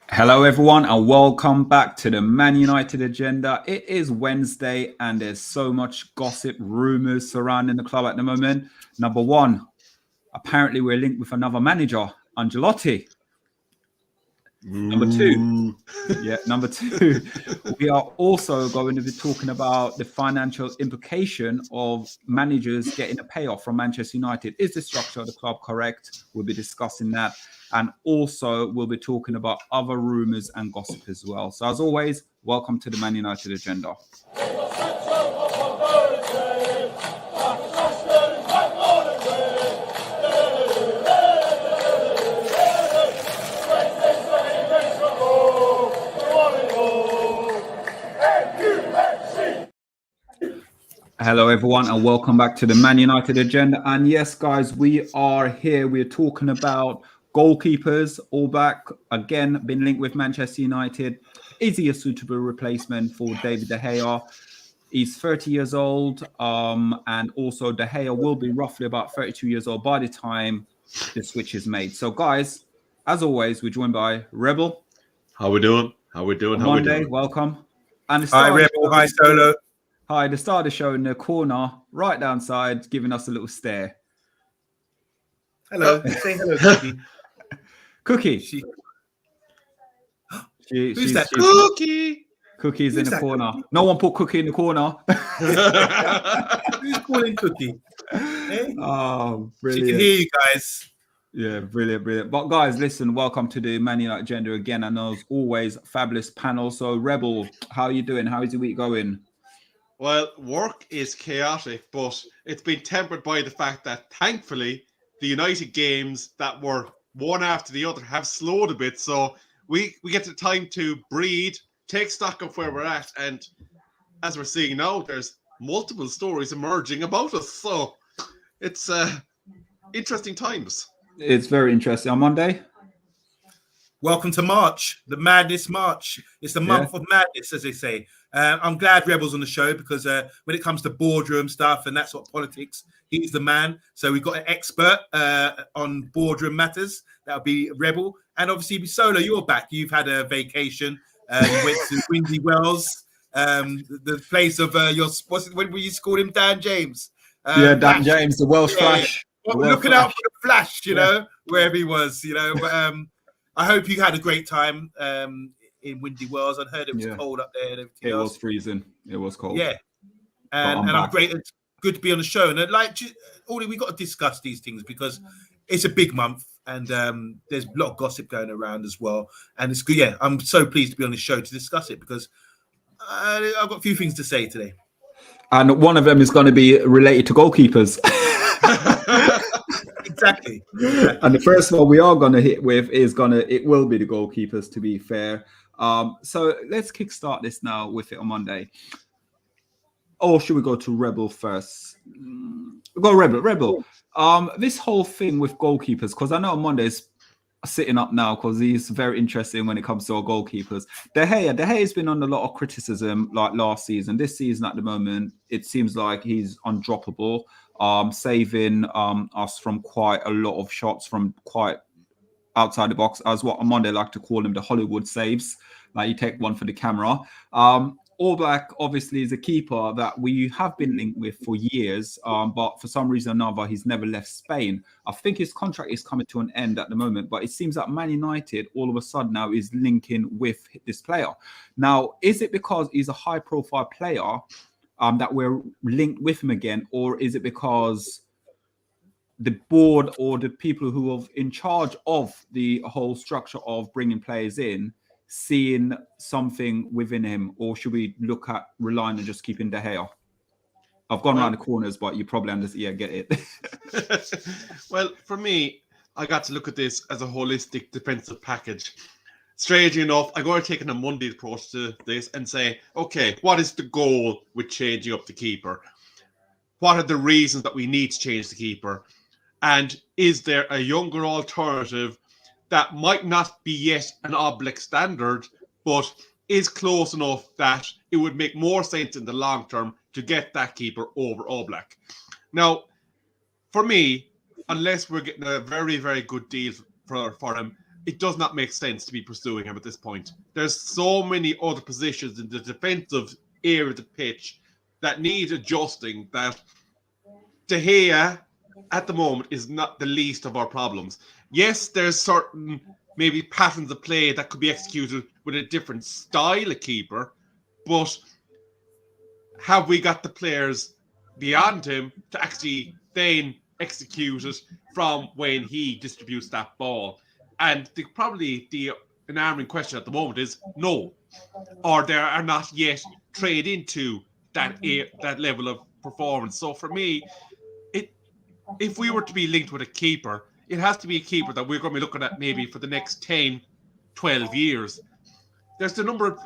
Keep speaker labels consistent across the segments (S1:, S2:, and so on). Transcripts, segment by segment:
S1: Hello, everyone, and welcome back to the Man United agenda. It is Wednesday, and there's so much gossip, rumours surrounding the club at the moment. Number one, apparently we're linked with another manager, Ancelotti. Number two, we are also going to be talking about the financial implication of managers getting a payoff from Manchester United. Is the structure of the club correct? We'll be discussing that. And also, we'll be talking about other rumours and gossip as well. So, as always, welcome to the Man United agenda. Hello, everyone, and welcome back to the Man United agenda. And yes, guys, we are here. We're talking about goalkeepers. Oblak, again, been linked with Manchester United. Is he a suitable replacement for David De Gea? He's 30 years old, and also De Gea will be roughly about 32 years old by the time the switch is made. So, guys, as always, we're joined by Rebel.
S2: How we doing?
S1: Monday, welcome.
S3: And hi, Rebel. Hi, Solo.
S1: Hi, the star of the show in the corner, right downside, giving us a little stare.
S3: Hello. Say hello, Cookie.
S1: Cookie.
S3: Who's that? Cookie.
S1: Cookie's in the corner. Cookie? No one put Cookie in the corner.
S3: Who's calling Cookie? Hey?
S1: Oh, brilliant.
S3: She can hear you guys.
S1: Yeah, brilliant. But guys, listen, welcome to the Man United agenda again. And as always, fabulous panel. So, Rebel, how are you doing? How is your week going?
S2: Well, work is chaotic, but it's been tempered by the fact that, thankfully, the United games that were one after the other have slowed a bit. So we get the time to breathe, take stock of where we're at. And as we're seeing now, there's multiple stories emerging about us. So it's interesting times.
S1: It's very interesting. On Monday?
S3: Welcome to March, the Madness March. It's the month of madness, as they say. I'm glad Rebel's on the show because when it comes to boardroom stuff and that sort of politics, he's the man. So we've got an expert on boardroom matters. That'll be Rebel. And obviously, Solo, you're back. You've had a vacation. You went to Windy Wells, the place of what were you called him? Dan James.
S1: Dan James, the Welsh Flash.
S3: Yeah. Looking out for the Flash, wherever he was, But I hope you had a great time in Windy Wells. I heard it was cold up there. And
S1: it was freezing. It was cold.
S3: Yeah. And I'm great. It's good to be on the show. And Ollie, we've got to discuss these things because it's a big month and there's a lot of gossip going around as well. And it's good. Yeah, I'm so pleased to be on the show to discuss it because I've got a few things to say today.
S1: And one of them is going to be related to goalkeepers.
S3: Exactly.
S1: And the first one we are going to hit with it will be the goalkeepers, to be fair. So let's kickstart this now with it on Monday. Or should we go to Rebel first? Go Rebel. This whole thing with goalkeepers, because I know Monday's sitting up now because he's very interesting when it comes to our goalkeepers. De Gea's been under a lot of criticism like last season. This season at the moment, it seems like he's undroppable. Saving us from quite a lot of shots from quite outside the box, as what Monday like to call them, the Hollywood saves. Like you take one for the camera. Oblak obviously is a keeper that we have been linked with for years, but for some reason or another, he's never left Spain. I think his contract is coming to an end at the moment, but it seems that Man United all of a sudden now is linking with this player. Now, is it because he's a high-profile player that we're linked with him again, or is it because the board or the people who are in charge of the whole structure of bringing players in seeing something within him, or should we look at relying on just keeping De Gea? I've gone around the corners, but you probably understand. Yeah, get it.
S2: Well, for me, I got to look at this as a holistic defensive package. Strangely enough, I'm going to take an OMONDI approach to this and say, okay, what is the goal with changing up the keeper? What are the reasons that we need to change the keeper? And is there a younger alternative that might not be yet an Oblak standard, but is close enough that it would make more sense in the long term to get that keeper over Oblak? Now, for me, unless we're getting a very, very good deal for him, it does not make sense to be pursuing him at this point. There's so many other positions in the defensive area of the pitch that need adjusting that De Gea at the moment is not the least of our problems. Yes, there's certain maybe patterns of play that could be executed with a different style of keeper, but have we got the players beyond him to actually then execute it from when he distributes that ball? And probably the alarming question at the moment is no, or they are not yet trained into that level of performance. So for me, if we were to be linked with a keeper, it has to be a keeper that we're going to be looking at maybe for the next 10, 12 years. There's a number of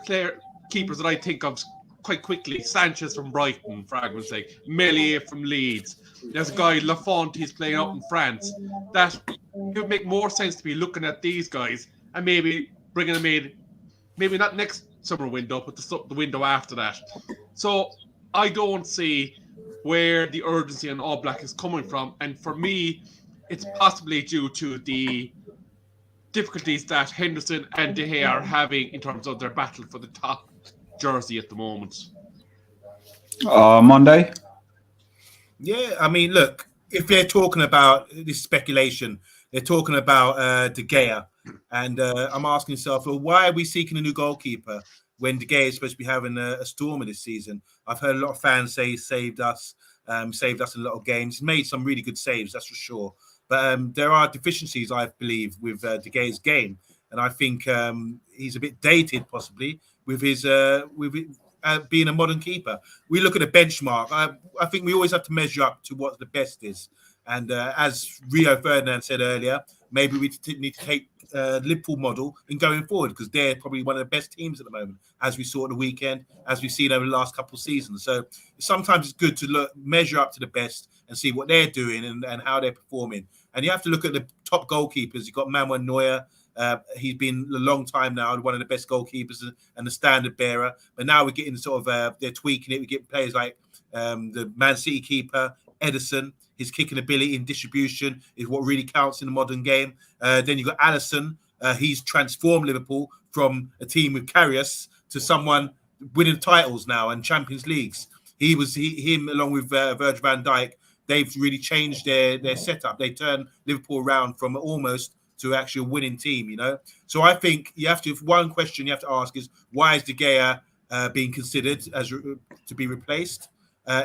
S2: keepers that I think of quite quickly. Sanchez from Brighton, for argument's sake. Meslier from Leeds. There's a guy, Lafont, he's playing out in France. That it would make more sense to be looking at these guys and maybe bringing them in, maybe not next summer window, but the window after that. So I don't see where the urgency on Oblak is coming from. And for me, it's possibly due to the difficulties that Henderson and De Gea are having in terms of their battle for the top jersey at the moment.
S1: Monday?
S3: Yeah, I mean, look, if they're talking about this speculation, they're talking about De Gea. And I'm asking myself, well, why are we seeking a new goalkeeper when De Gea is supposed to be having a stormer this season? I've heard a lot of fans say he saved us in a lot of games. He's made some really good saves, that's for sure. But there are deficiencies, I believe, with De Gea's game. And I think he's a bit dated, possibly, with his being a modern keeper. We look at a benchmark. I think we always have to measure up to what the best is. And as Rio Ferdinand said earlier, maybe we need to take Liverpool model in going forward, because they're probably one of the best teams at the moment, as we saw at the weekend, as we've seen over the last couple of seasons. So sometimes it's good to measure up to the best and see what they're doing and how they're performing. And you have to look at the top goalkeepers. You've got Manuel Neuer. He's been a long time now one of the best goalkeepers and the standard bearer. But now we're getting sort of they're tweaking it. We get players like the Man City keeper, Ederson. His kicking ability and distribution is what really counts in the modern game. Then you've got Alisson. He's transformed Liverpool from a team with Karius to someone winning titles now and Champions Leagues. Him along with Virgil van Dijk, they've really changed their setup. They turned Liverpool around from almost to actually a winning team, you know. So I think one question you have to ask is, why is De Gea being considered as to be replaced?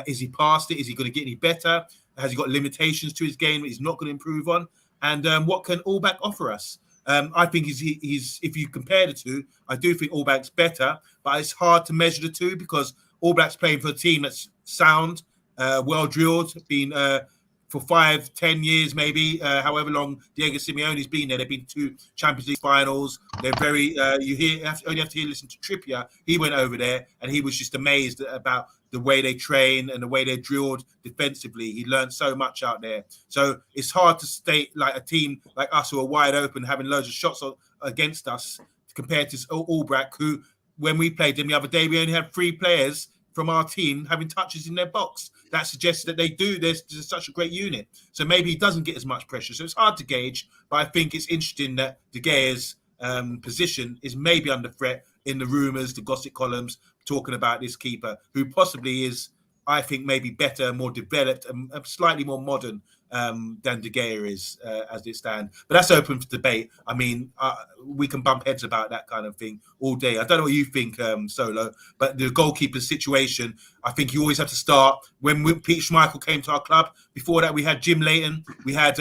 S3: Is he past it? Is he going to get any better? Has he got limitations to his game that he's not going to improve on? And what can Oblak offer us? I think he's if you compare the two, I do think Oblak's better, but it's hard to measure the two because Oblak's playing for a team that's sound, well drilled, been for 5-10 years, maybe, however long Diego Simeone's been there. They've been to Champions League finals. They're very, only have to listen to Trippier. He went over there and he was just amazed about the way they train and the way they're drilled defensively. He learned so much out there. So it's hard to state like a team like us who are wide open, having loads of shots against us compared to Oblak, who, when we played them the other day, we only had 3 players from our team having touches in their box. That suggests that there's such a great unit. So maybe he doesn't get as much pressure. So it's hard to gauge, but I think it's interesting that De Gea's position is maybe under threat in the rumours, the gossip columns, talking about this keeper, who possibly is, I think, maybe better, more developed, and slightly more modern than De Gea is as it stands. But that's open for debate. I mean, we can bump heads about that kind of thing all day. I don't know what you think, Solo, but the goalkeeper situation, I think you always have to start. When Pete Schmeichel came to our club, before that we had Jim Leighton, we had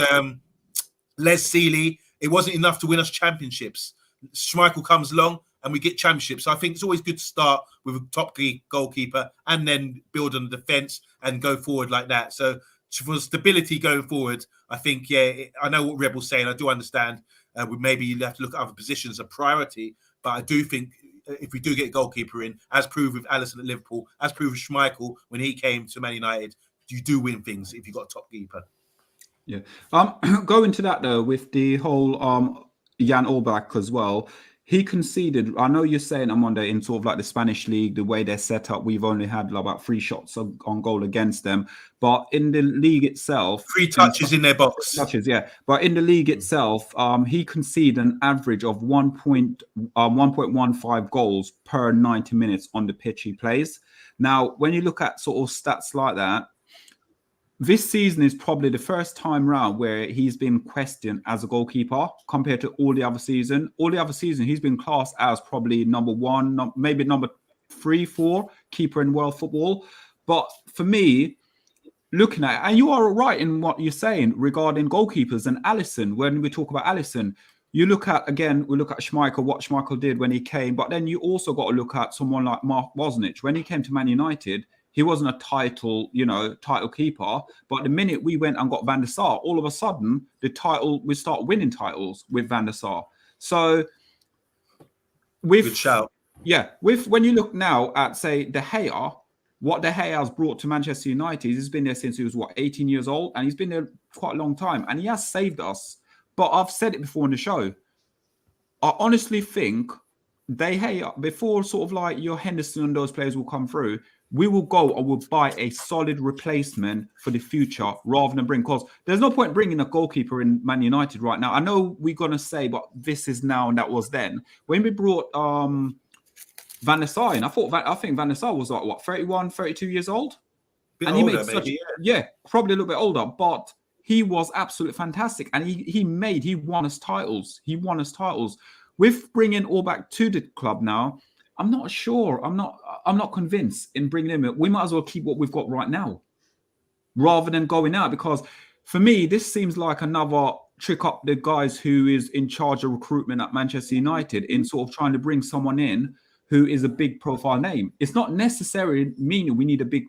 S3: Les Seeley. It wasn't enough to win us championships. Schmeichel comes along and we get championships. So I think it's always good to start with a top goalkeeper and then build on the defence and go forward like that. So for stability going forward, I think, I know what Rebel's saying. I do understand. Maybe you have to look at other positions as a priority. But I do think if we do get a goalkeeper in, as proved with Alisson at Liverpool, as proved with Schmeichel when he came to Man United, you do win things if you've got a top keeper.
S1: Yeah. Going to that though, with the whole Jan Oblak as well, he conceded. I know you're saying on Monday in sort of like the Spanish league, the way they're set up, we've only had like about 3 shots on goal against them. But in the league itself,
S3: 3 touches in their box.
S1: Touches, yeah. But in the league itself, he conceded an average of 1.15 goals per 90 minutes on the pitch he plays. Now, when you look at sort of stats like that, this season is probably the first time round where he's been questioned as a goalkeeper compared to all the other season. All the other season, he's been classed as probably number 1, maybe number 3, 4 keeper in world football. But for me, looking at it, and you are right in what you're saying regarding goalkeepers and Alisson. When we talk about Alisson, we look at Schmeichel, what Schmeichel did when he came. But then you also got to look at someone like Mark Bosnich. When he came to Man United, he wasn't a title keeper. But the minute we went and got Van der Sar, all of a sudden, we start winning titles with Van der Sar. So,
S3: good shout.
S1: Yeah, when you look now at, say, De Gea, what De Gea has brought to Manchester United, he's been there since he was, 18 years old? And he's been there quite a long time. And he has saved us. But I've said it before in the show. I honestly think De Gea, before sort of like your Henderson and those players will come through, we will go and we'll buy a solid replacement for the future rather than because there's no point bringing a goalkeeper in Man United right now. I know we're going to say, but this is now and that was then. When we brought Van der Sar in, I think Van der Sar was like, 31, 32 years old?
S3: And he made such,
S1: probably a little bit older, but he was absolutely fantastic. And he won us titles. With bringing Oblak to the club now, I'm not sure. I'm not convinced in bringing him in. We might as well keep what we've got right now rather than going out, because for me, this seems like another trick up the guys who is in charge of recruitment at Manchester United in sort of trying to bring someone in who is a big profile name. It's not necessarily meaning we need a big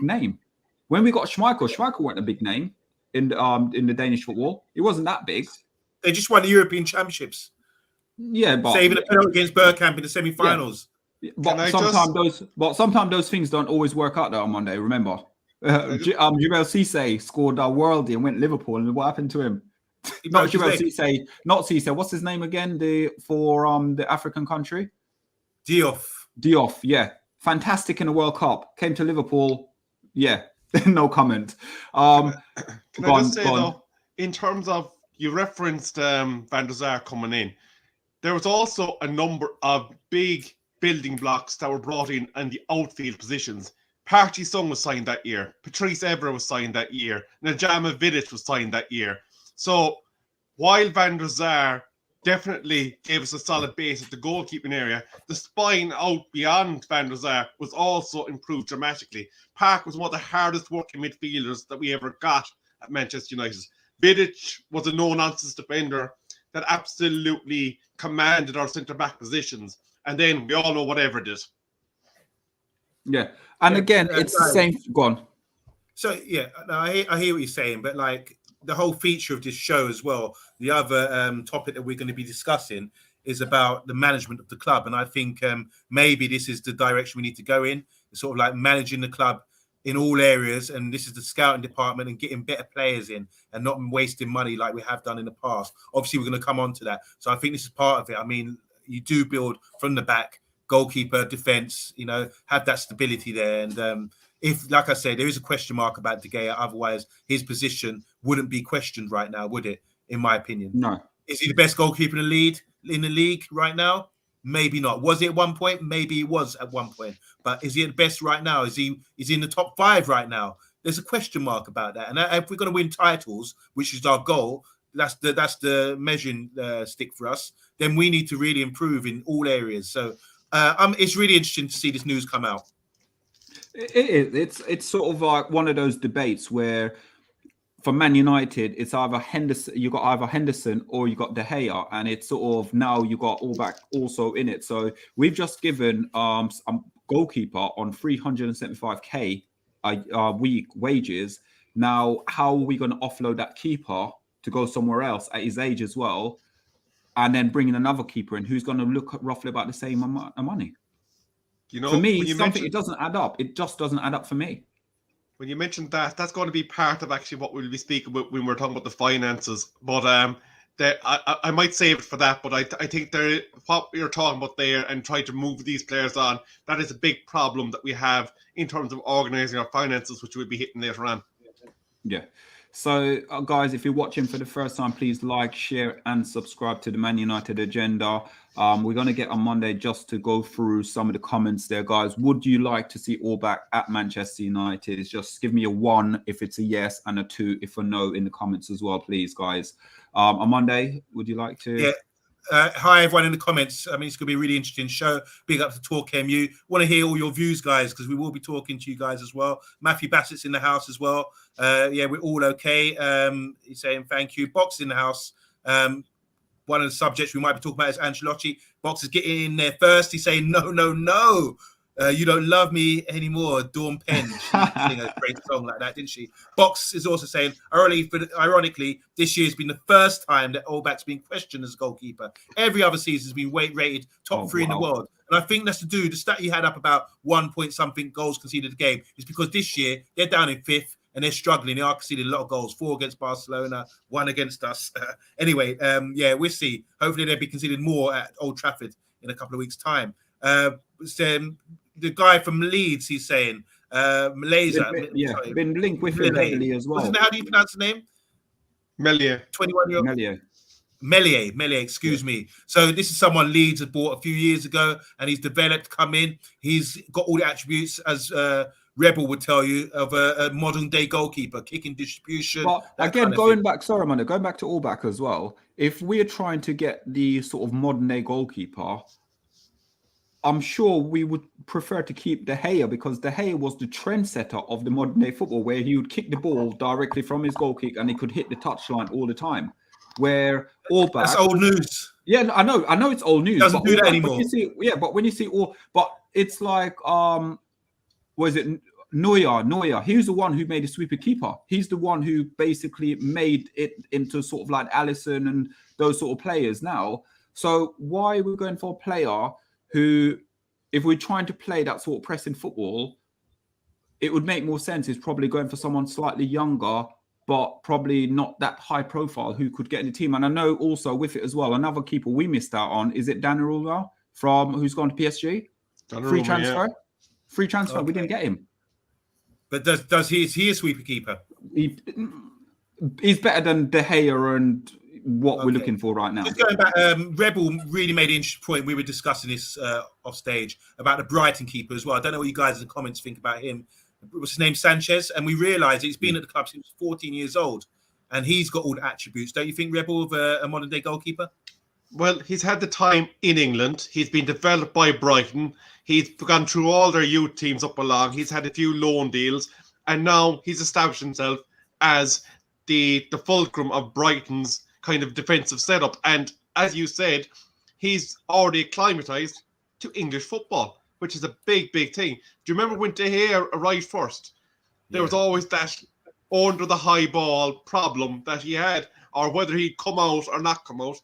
S1: name. When we got Schmeichel wasn't a big name in the Danish football. It wasn't that big.
S3: They just won the European Championships.
S1: Yeah, but
S3: saving a penalty against Bergkamp in the semi-finals.
S1: Yeah. But sometimes those things don't always work out though on Monday. Remember, Jabel Cisse scored a worldie and went Liverpool, and what happened to him? Not Jabel Cisse, not Cisse. What's his name again? The African country.
S3: Diouf,
S1: yeah, fantastic in the World Cup. Came to Liverpool, yeah, no comment.
S2: Can I just say though, in terms of you referenced Van der Sar coming in. There was also a number of big building blocks that were brought in the outfield positions. Party Sung was signed that year. Patrice Evra was signed that year. Najama Vidic was signed that year. So while Van der Sar definitely gave us a solid base at the goalkeeping area, the spine out beyond Van der Sar was also improved dramatically. Park was one of the hardest working midfielders that we ever got at Manchester United. Vidic was a no-nonsense defender that absolutely commanded our centre-back positions. And then we all know whatever it is.
S1: Yeah. And again, it's the same. Go on.
S3: So, yeah, I hear what you're saying, but like the whole feature of this show as well, the other topic that we're going to be discussing is about the management of the club. And I think maybe this is the direction we need to go in. It's sort of like managing the club in all areas, and this is the scouting department and getting better players in and not wasting money like we have done in the past. Obviously, we're going to come on to that. So I think this is part of it. I mean, you do build from the back, goalkeeper, defence, have that stability there. And if, like I said, there is a question mark about De Gea, otherwise his position wouldn't be questioned right now, would it? In my opinion.
S1: No.
S3: Is he the best goalkeeper in the league right now? Maybe not. Was it at one point? Maybe he was at one point. But is he at best right now? Is he in the top 5 right now? There's a question mark about that. And if we're going to win titles, which is our goal, that's the measuring stick for us, then we need to really improve in all areas. So it's really interesting to see this news come out.
S1: It's sort of like one of those debates where for Man United, it's either Henderson, you got either Henderson or you got De Gea, and it's sort of now you got Oblak also in it. So we've just given some goalkeeper on 375k a week wages. Now, how are we going to offload that keeper to go somewhere else at his age as well, and then bringing another keeper in who's going to look roughly about the same amount of money? For me, it doesn't add up. It just doesn't add up for me.
S2: When you mentioned that, that's going to be part of actually what we'll be speaking about when we're talking about the finances. But that I might save it for that, but I think there, what you're talking about there and trying to move these players on, that is a big problem that we have in terms of organising our finances, which we'll be hitting later on.
S1: Yeah. So, guys, if you're watching for the first time, please like, share, and subscribe to the Man United Agenda. We're going to get on Monday just to go through some of the comments there, guys. Would you like to see Oblak at Manchester United? Just give me a 1 if it's a yes and a 2 if a no in the comments as well, please, guys. On Monday, would you like to?
S3: Yeah. Hi, everyone in the comments. I mean, it's going to be a really interesting show. Big up to TalkMU. Want to hear all your views, guys, because we will be talking to you guys as well. Matthew Bassett's in the house as well. Yeah, we're all okay. He's saying thank you. Box in the house. One of the subjects we might be talking about is Ancelotti. Box is getting in there first. He's saying, no, no, no. You don't love me anymore. Dawn Penn. She sang a great song like that, didn't she? Box is also saying, ironically, this year has been the first time that Oblak's been questioned as a goalkeeper. Every other season has been rated top 3 in the world. And I think that's to do, the stat you had up about 1 point something goals conceded a game is because this year they're down in 5th and they're struggling. They are conceding a lot of goals, 4 against Barcelona, 1 against us. Anyway, yeah, we'll see. Hopefully they'll be conceding more at Old Trafford in a couple of weeks' time. The guy from Leeds, he's saying, Malaysia.
S1: Been linked with him heavily as well.
S3: How do you pronounce the name?
S2: Meslier.
S3: 21-year-old. Meslier, excuse me. So this is someone Leeds had bought a few years ago, and he's developed, come in. He's got all the attributes, as Rebel would tell you, of a modern-day goalkeeper, kicking, distribution.
S1: But again, going back to Oblak as well, if we're trying to get the sort of modern-day goalkeeper, I'm sure we would prefer to keep De Gea, because De Gea was the trendsetter of the modern day football, where he would kick the ball directly from his goal kick and he could hit the touchline all the time. Where Oblak,
S3: that's old news.
S1: Yeah, I know it's old news.
S3: Doesn't do that anymore.
S1: But when you see it's like was it Neuer? He's the one who made the sweeper keeper. He's the one who basically made it into sort of like Alisson and those sort of players now. So why are we going for a player who, if we're trying to play that sort of pressing football, it would make more sense is probably going for someone slightly younger, but probably not that high profile, who could get in the team. And I know also with it as well, another keeper we missed out on, is it Donnarumma who's gone to PSG? Free transfer. Yeah. Free transfer. Okay. We didn't get him.
S3: But is he a sweeper keeper?
S1: He's better than De Gea and what we're looking for right now.
S3: Just going back, Rebel really made an interesting point. We were discussing this off stage about the Brighton keeper as well. I don't know what you guys in the comments think about him. What's his name? Sanchez. And we realised he's been at the club since he was 14 years old. And he's got all the attributes. Don't you think, Rebel, of a modern-day goalkeeper?
S2: Well, he's had the time in England. He's been developed by Brighton. He's gone through all their youth teams up along. He's had a few loan deals. And now he's established himself as the fulcrum of Brighton's kind of defensive setup. And as you said, he's already acclimatized to English football, which is a big, big thing. Do you remember when De Gea arrived first? There was always that under the high ball problem that he had, or whether he'd come out or not come out.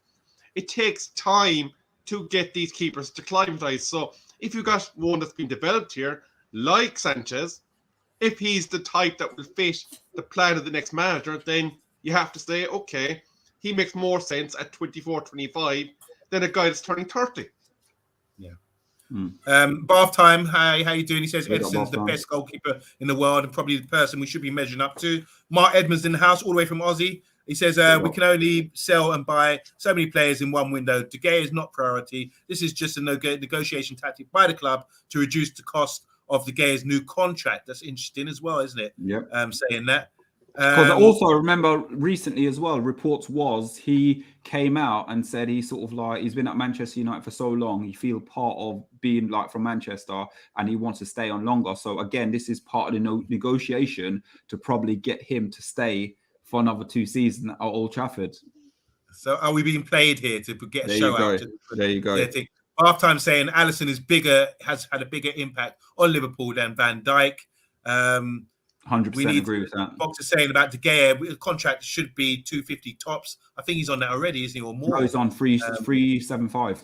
S2: It takes time to get these keepers to acclimatize. So if you got one that's been developed here, like Sanchez, if he's the type that will fit the plan of the next manager, then you have to say, okay, he makes more sense at 24, 25 than a guy that's turning 30.
S3: Yeah. Bath time, how you doing? He says Edison's the best goalkeeper in the world and probably the person we should be measuring up to. Mark Edmonds in the house, all the way from Aussie. He says we can only sell and buy so many players in one window. De Gea is not priority. This is just a negotiation tactic by the club to reduce the cost of De Gea's new contract. That's interesting as well, isn't it?
S1: Yeah.
S3: Saying that.
S1: Because I also remember recently as well, reports was he came out and said he sort of like, he's been at Manchester United for so long, he feels part of being like from Manchester and he wants to stay on longer. So again, this is part of the negotiation to probably get him to stay for another 2 seasons at Old Trafford.
S3: So are we being played here to get a show out?
S1: There you go.
S3: Half-time saying Alisson is bigger, has had a bigger impact on Liverpool than Van Dijk.
S1: 100% agree with that.
S3: Box is saying about De Gea, the contract should be 250 tops. I think he's on that already, isn't he, or more?
S1: No, he's on 375.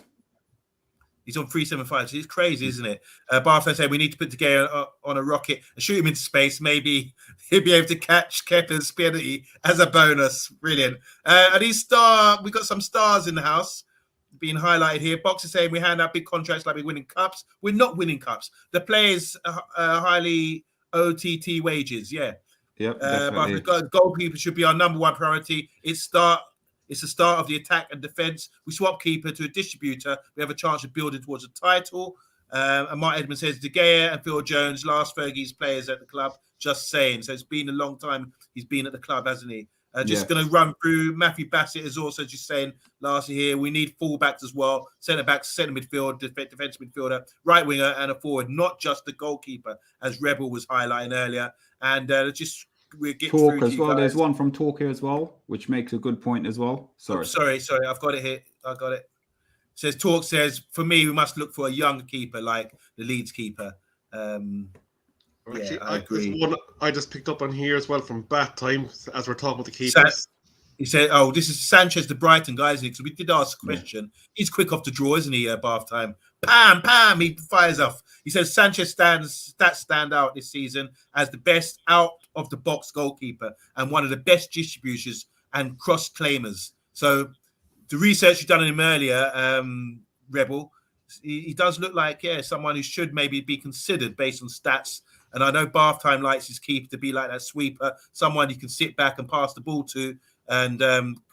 S3: He's on 375. It's crazy, isn't it? Barthelme said we need to put together on a rocket and shoot him into space. Maybe he'll be able to catch Kepa's penalty as a bonus. Brilliant. And we got some stars in the house being highlighted here. Boxer saying we hand out big contracts like we're winning cups. We're not winning cups. The players highly OTT wages. Yeah.
S1: Yep.
S3: But goalkeeper should be our number one priority. It's the start of the attack and defense. We swap keeper to a distributor. We have a chance of building towards a title. And Mark Edmund says De Gea and Phil Jones, last Fergie's players at the club. Just saying. So it's been a long time he's been at the club, hasn't he? Just going to run through. Matthew Bassett is also just saying lastly here, we need fullbacks as well. Centre backs, centre midfield, defensive midfielder, right winger, and a forward, not just the goalkeeper, as Rebel was highlighting earlier. And we'll get
S1: Talk
S3: through
S1: as well. There's one from Talk here as well, which makes a good point as well. Sorry.
S3: I've got it here. I got it. Says Talk says for me we must look for a younger keeper like the Leeds keeper.
S2: Actually,
S3: I agree.
S2: There's one I just picked up on here as well from Bat Time as we're talking about the keepers.
S3: He said, "Oh, this is Sanchez to Brighton, guys." Because we did ask a question. He's quick off the draw, isn't he? Bath time, pam, he fires off. He says Sanchez stats stand out this season as the best out of the box goalkeeper and one of the best distributors and cross claimers. So the research you've done on him earlier, Rebel, he does look like someone who should maybe be considered based on stats. And I know Bath Time likes his keeper to be like that sweeper, someone you can sit back and pass the ball to and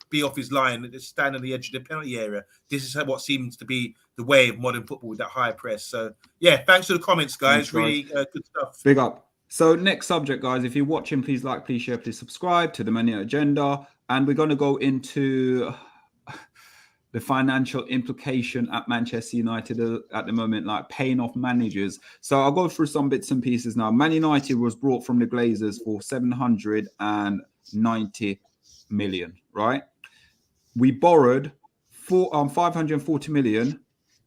S3: be off his line, just stand on the edge of the penalty area. This is what seems to be the way of modern football with that high press. So, thanks for the comments, guys. Really good stuff.
S1: Big up. So next subject, guys, if you're watching, please like, please share, please subscribe to the Money Agenda. And we're going to go into the financial implication at Manchester United at the moment, like paying off managers. So I'll go through some bits and pieces now. Man United was brought from the Glazers for 790 million, right? We borrowed 540 million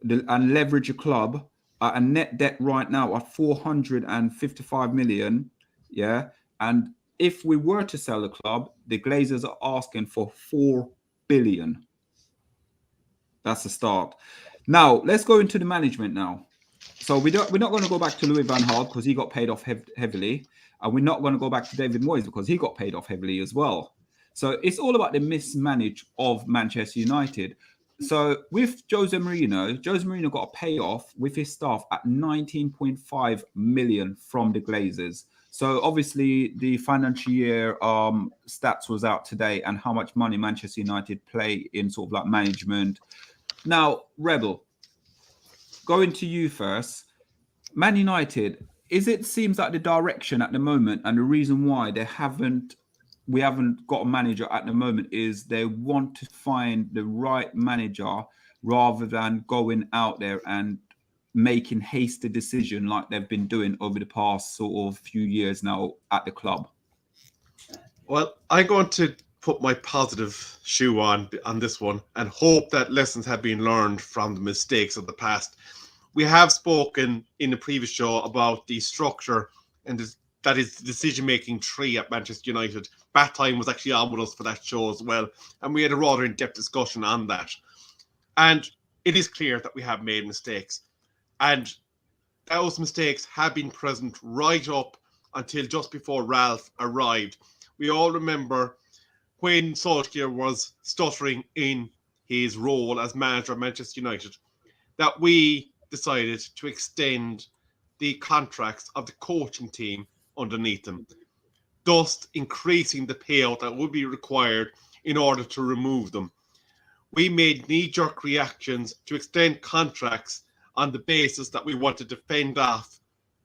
S1: and leverage a club at a net debt right now at 455 million. Yeah. And if we were to sell the club, the Glazers are asking for 4 billion. That's the start. Now let's go into the management now. So we're not going to go back to Louis van Gaal because he got paid off heavily, and we're not going to go back to David Moyes because he got paid off heavily as well. So it's all about the mismanage of Manchester United. So with Jose Mourinho got a payoff with his staff at 19.5 million from the Glazers. So obviously the financial year stats was out today and how much money Manchester United play in sort of like management. Now, Rebel, going to you first. Man United, seems like the direction at the moment and the reason why we haven't got a manager at the moment is they want to find the right manager rather than going out there and making hasty decision like they've been doing over the past sort of few years now at the club.
S2: Well, I'm going to put my positive shoe on this one and hope that lessons have been learned from the mistakes of the past. We have spoken in the previous show about the structure and that is the decision-making tree at Manchester United. Bat Time was actually on with us for that show as well, and we had a rather in-depth discussion on that. And it is clear that we have made mistakes, and those mistakes have been present right up until just before Ralph arrived. We all remember when Solskjaer was stuttering in his role as manager of Manchester United, that we decided to extend the contracts of the coaching team underneath them, thus increasing the payout that would be required in order to remove them. We made knee-jerk reactions to extend contracts on the basis that we wanted to fend off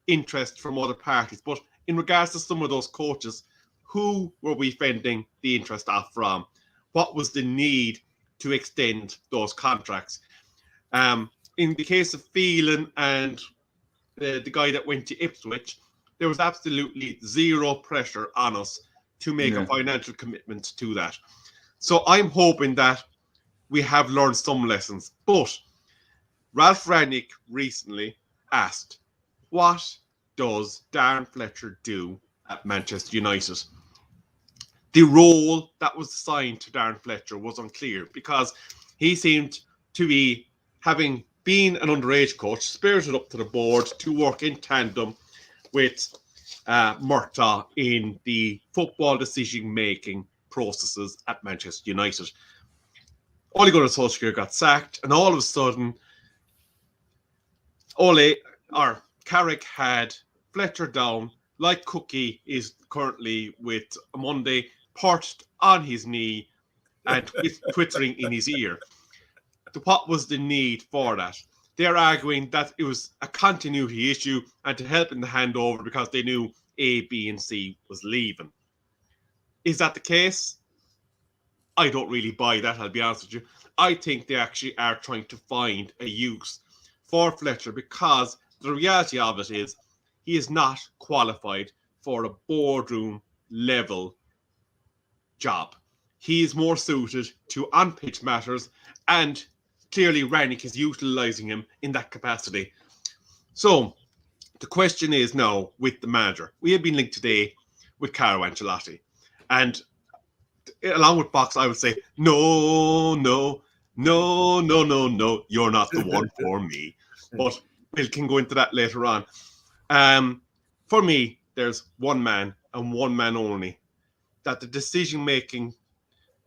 S2: interest from other parties. But in regards to some of those coaches, who were we fending the interest off from? What was the need to extend those contracts? In the case of Phelan and the guy that went to Ipswich, there was absolutely zero pressure on us to make a financial commitment to that. So I'm hoping that we have learned some lessons. But Ralph Rangnick recently asked, what does Darren Fletcher do at Manchester United? The role that was assigned to Darren Fletcher was unclear because he seemed to be having being an underage coach, spirited up to the board to work in tandem with Murtaugh in the football decision-making processes at Manchester United. Ole Gunnar Solskjaer got sacked, and all of a sudden, Carrick had Fletcher down, like Cookie is currently with OMONDI, perched on his knee and twittering in his ear. What was the need for that? They're arguing that it was a continuity issue and to help in the handover because they knew A, B, and C was leaving. Is that the case? I don't really buy that, I'll be honest with you. I think they actually are trying to find a use for Fletcher because the reality of it is he is not qualified for a boardroom level job. He is more suited to on-pitch matters, and clearly Rangnick is utilising him in that capacity. So the question is now with the manager. We have been linked today with Carlo Ancelotti, and along with Box, I would say, no, you're not the one for me. But we can go into that later on. For me, there's one man and one man only that the decision-making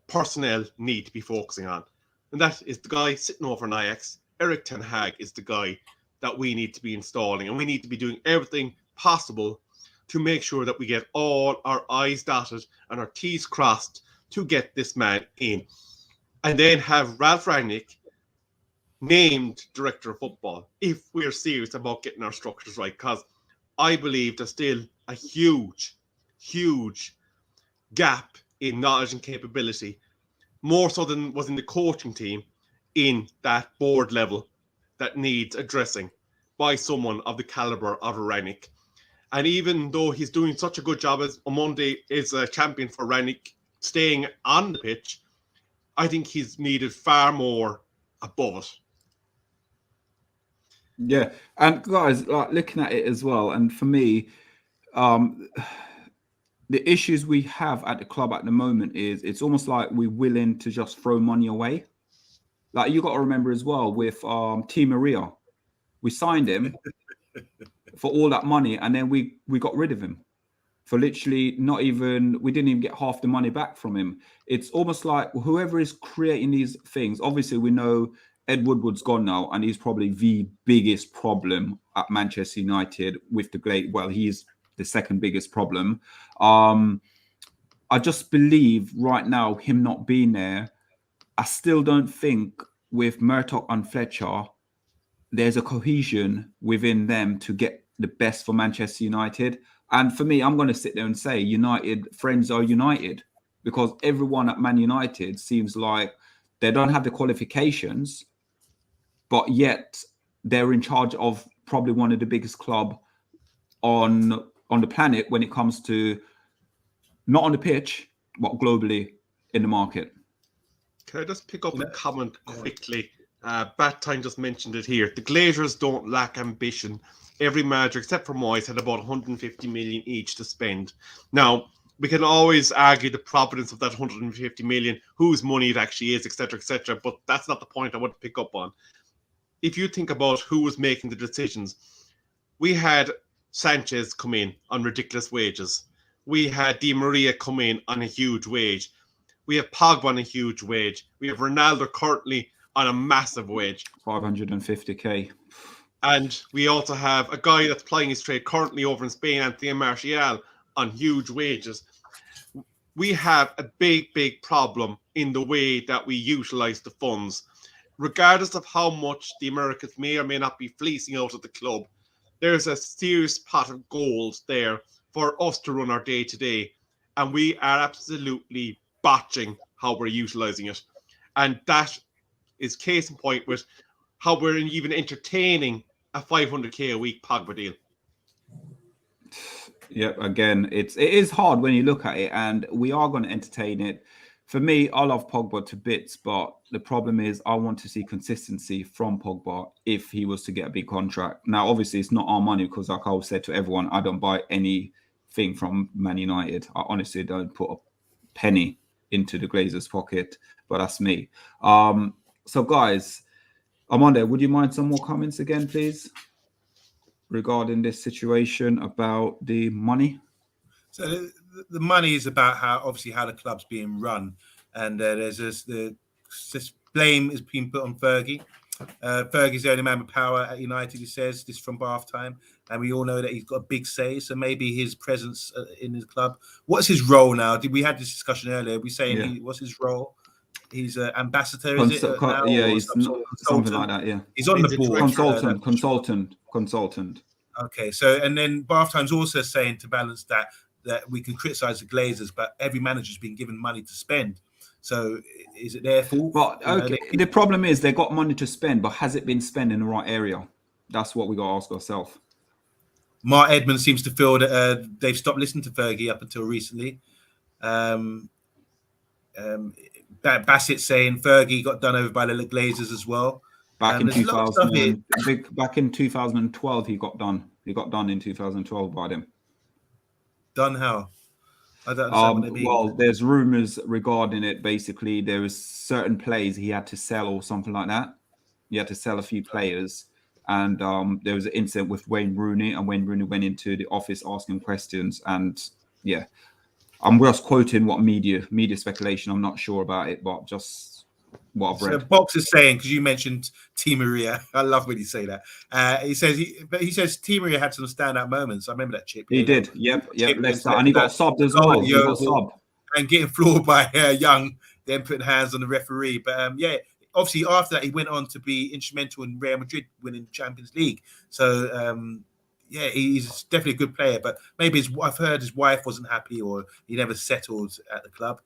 S2: personnel need to be focusing on. And that is the guy sitting over in Ajax. Erik ten Hag is the guy that we need to be installing. And we need to be doing everything possible to make sure that we get all our I's dotted and our T's crossed to get this man in. And then have Ralph Rangnick named director of football if we're serious about getting our structures right. Because I believe there's still a huge gap in knowledge and capability, more so than was in the coaching team, in that board level that needs addressing by someone of the caliber of Rangnick. And even though he's doing such a good job as OMONDI is a champion for Rangnick staying on the pitch, I think he's needed far more above it.
S1: Yeah, and guys, like looking at it as well, and for me, the issues we have at the club at the moment is it's almost like we're willing to just throw money away. Like you got to remember as well with T. Maria, we signed him for all that money, and then we got rid of him for literally we didn't even get half the money back from him. It's almost like whoever is creating these things, obviously we know Ed Woodward's gone now, and he's probably the biggest problem at Manchester United with the Glade. Well, he's the second biggest problem. I just believe right now him not being there, I still don't think with Murtaugh and Fletcher, there's a cohesion within them to get the best for Manchester United. And for me, I'm going to sit there and say United friends are united, because everyone at Man United seems like they don't have the qualifications, but yet they're in charge of probably one of the biggest club on the planet when it comes to not on the pitch, but globally in the market.
S2: Can I just pick up a comment quickly? Battime just mentioned it here. The Glazers don't lack ambition. Every manager, except for Moyes, had about 150 million each to spend. Now, we can always argue the providence of that 150 million, whose money it actually is, etc., but that's not the point I want to pick up on. If you think about who was making the decisions, we had Sanchez come in on ridiculous wages. We had Di Maria come in on a huge wage. We have Pogba on a huge wage. We have Ronaldo currently on a massive wage.
S1: 550k.
S2: And we also have a guy that's plying his trade currently over in Spain, Anthony Martial, on huge wages. We have a big problem in the way that we utilize the funds. Regardless of how much the Americans may or may not be fleecing out of the club, there's a serious pot of gold there for us to run our day-to-day. And we are absolutely botching how we're utilizing it. And that is case in point with how we're even entertaining a 500k a week Pogba deal.
S1: Yeah, again, it is hard when you look at it, and we are going to entertain it. For me, I love Pogba to bits, but the problem is I want to see consistency from Pogba if he was to get a big contract. Now, obviously, it's not our money because, like I said to everyone, I don't buy anything from Man United. I honestly don't put a penny into the Glazers' pocket, but that's me. So, guys, Omondi, would you mind some more comments again, please, regarding this situation about the money?
S3: So the money is about how the club's being run, and there's this blame is being put on Fergie. Fergie's the only man with power at United, he says, this from bath time, and we all know that he's got a big say, so maybe his presence in his club. What's his role now? We had this discussion earlier. We saying what's his role? He's an ambassador, is it? Now,
S1: he's something like that. Yeah,
S3: he's on the board.
S1: Consultant.
S3: Okay, so and then Bath Times also saying to balance that we can criticize the Glazers, but every manager's been given money to spend. So is it their fault?
S1: But okay, the problem is they got money to spend, but has it been spent in the right area? That's what we got to ask ourselves.
S3: Mark Edmonds seems to feel that they've stopped listening to Fergie up until recently. Bassett saying Fergie got done over by the Glazers as well.
S1: Back in 2012, he got done. He got done in 2012 by them.
S3: Done how? I don't understand what they mean.
S1: Well, there's rumors regarding it. Basically, there was certain plays he had to sell or something like that. He had to sell a few players, and there was an incident with Wayne Rooney, and Wayne Rooney went into the office asking questions, and yeah, I'm just quoting what media speculation. I'm not sure about it, but just what I've read.
S3: So Box is saying, because you mentioned T Maria, I love when you say that. He says T Maria had some standout moments. I remember that chip.
S1: He did. Yep. And he got subbed as well. He got subbed.
S3: And getting floored by Young, then putting hands on the referee. But obviously after that he went on to be instrumental in Real Madrid winning the Champions League. So he's definitely a good player. But maybe I've heard his wife wasn't happy, or he never settled at the club.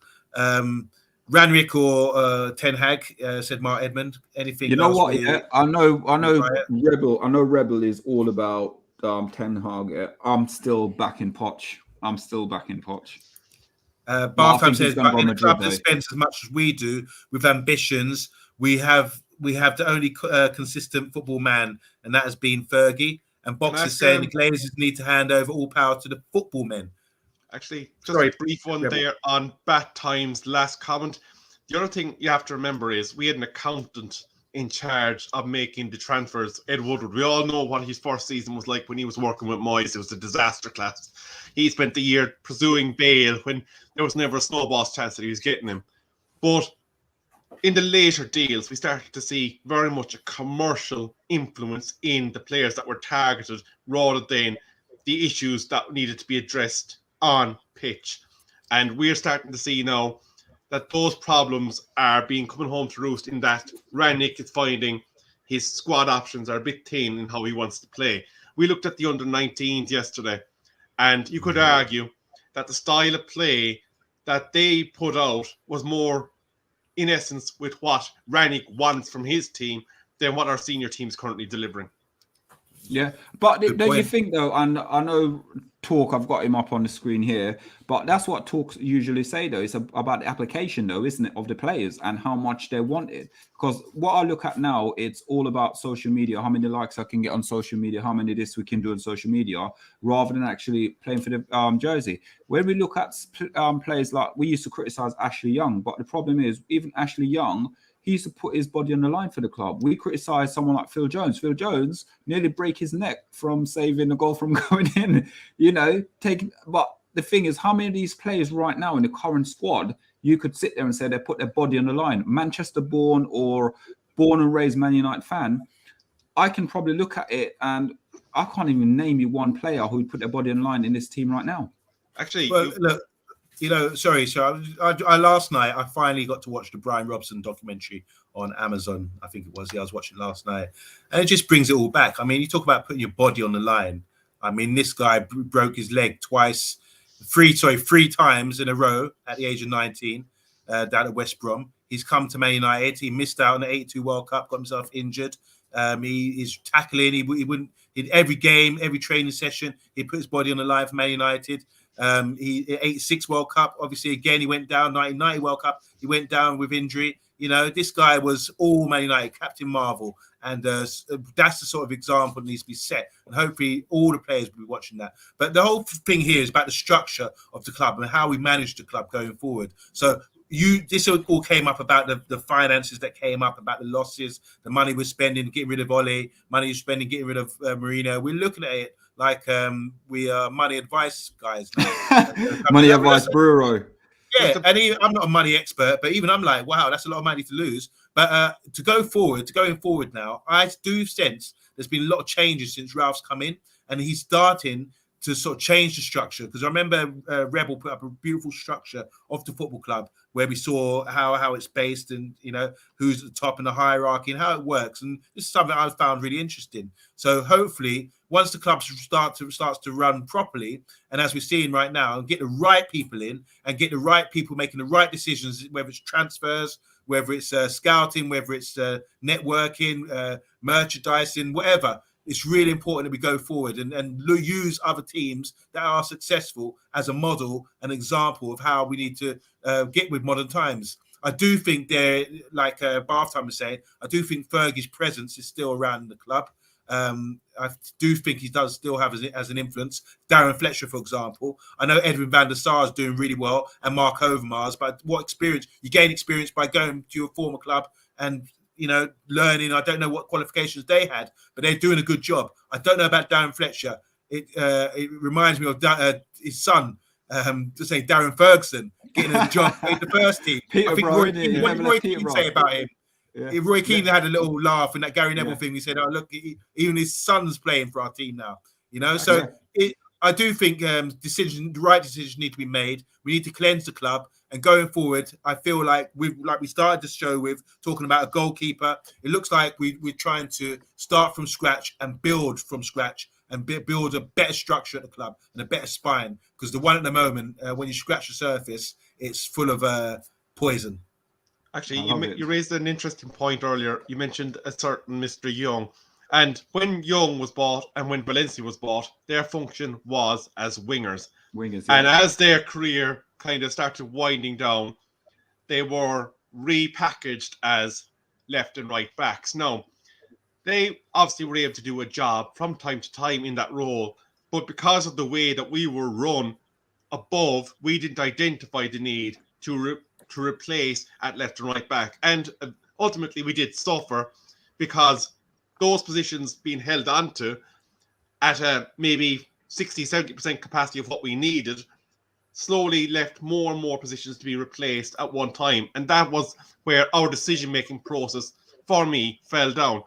S3: Ranrick or Ten Hag, said Mark Edmond. Anything?
S1: You know what? Yeah, I know. Rebel. I know Rebel is all about Ten Hag. I'm still back in Poch.
S3: Bartham says, but in a club that spends as much as we do with ambitions, we have the only consistent football man, and that has been Fergie. And Box is saying the Glazers need to hand over all power to the football men.
S2: Actually, just a brief one there on Bat Time's last comment. The other thing you have to remember is we had an accountant in charge of making the transfers, Ed Woodward. We all know what his first season was like when he was working with Moyes. It was a disaster class. He spent the year pursuing Bale when there was never a snowball's chance that he was getting him. But in the later deals, we started to see very much a commercial influence in the players that were targeted rather than the issues that needed to be addressed on pitch. And we're starting to see now that those problems are coming home to roost, in that Rangnick is finding his squad options are a bit thin in how he wants to play. We looked at the under-19s yesterday, and you could argue that the style of play that they put out was more, in essence, with what Rangnick wants from his team than what our senior team is currently delivering.
S1: Yeah, but don't you think though, and I know Talk, I've got him up on the screen here, but that's what Talks usually say though. It's about the application though, isn't it, of the players and how much they want it. Because what I look at now, it's all about social media, how many likes I can get on social media, how many this we can do on social media, rather than actually playing for the jersey. When we look at players like, we used to criticize Ashley Young, but the problem is even Ashley Young, he used to put his body on the line for the club. We criticize someone like Phil Jones. Phil Jones nearly break his neck from saving the goal from going in, But the thing is, how many of these players right now in the current squad, you could sit there and say they put their body on the line? Manchester-born or born and raised Man United fan, I can probably look at it and I can't even name you one player who would put their body on the line in this team right now.
S2: Actually,
S3: look. Sorry. So I last night I finally got to watch the Brian Robson documentary on Amazon. I think it was. I was watching last night, and it just brings it all back. I mean, you talk about putting your body on the line. I mean, this guy broke his leg three times in a row at the age of 19, down at West Brom. He's come to Man United. He missed out on the '82 World Cup, got himself injured. He's tackling. He wouldn't. In every game, every training session, he put his body on the line for Man United. He 86 World Cup, obviously again he went down. 1990 World Cup, he went down with injury. This guy was all Man United, Captain Marvel, and that's the sort of example that needs to be set, and hopefully all the players will be watching that. But the whole thing here is about the structure of the club and how we manage the club going forward. So this all came up about the finances that came up, about the losses, the money we're spending getting rid of Ole, money you're spending getting rid of Marino. We're looking at it like we are money advice guys now.
S1: Money advice bureau.
S3: Yeah, and I'm not a money expert, but even I'm like, wow, that's a lot of money to lose. But going forward now, I do sense there's been a lot of changes since Ralph's come in, and he's starting to sort of change the structure. Because I remember Rebel put up a beautiful structure of the football club where we saw how it's based and, you know, who's at the top in the hierarchy and how it works. And this is something I found really interesting. So hopefully, once the club starts to run properly, and as we're seeing right now, and get the right people in and get the right people making the right decisions, whether it's transfers, whether it's scouting, whether it's networking, merchandising, whatever. It's really important that we go forward and use other teams that are successful as a model, an example of how we need to get with modern times. I do think like Bath Time was saying, I do think Fergie's presence is still around the club. I do think he does still have as an influence. Darren Fletcher, for example. I know Edwin van der Sar is doing really well and Mark Overmars, but what experience? You gain experience by going to your former club and, you know, learning. I don't know what qualifications they had, but they're doing a good job. I don't know about Darren Fletcher. It reminds me of his son, to say Darren Ferguson, getting a job in the first team. I think Roy Keane say about him. Yeah. Roy Keane had a little laugh in that Gary Neville thing. He said, "Oh, look, even his son's playing for our team now." You know, so I do think the right decisions need to be made. We need to cleanse the club, and going forward, I feel like we started this show with talking about a goalkeeper. It looks like we're trying to start from scratch and build from scratch and build a better structure at the club and a better spine. Because the one at the moment, when you scratch the surface, it's full of poison.
S2: Actually, you raised an interesting point earlier. You mentioned a certain Mr. Young. And when Young was bought and when Valencia was bought, their function was as wingers. And as their career kind of started winding down, they were repackaged as left and right backs. Now, they obviously were able to do a job from time to time in that role. But because of the way that we were run above, we didn't identify the need to replace at left and right back. And ultimately we did suffer because those positions being held onto at a maybe 60-70% capacity of what we needed slowly left more and more positions to be replaced at one time. And that was where our decision-making process for me fell down.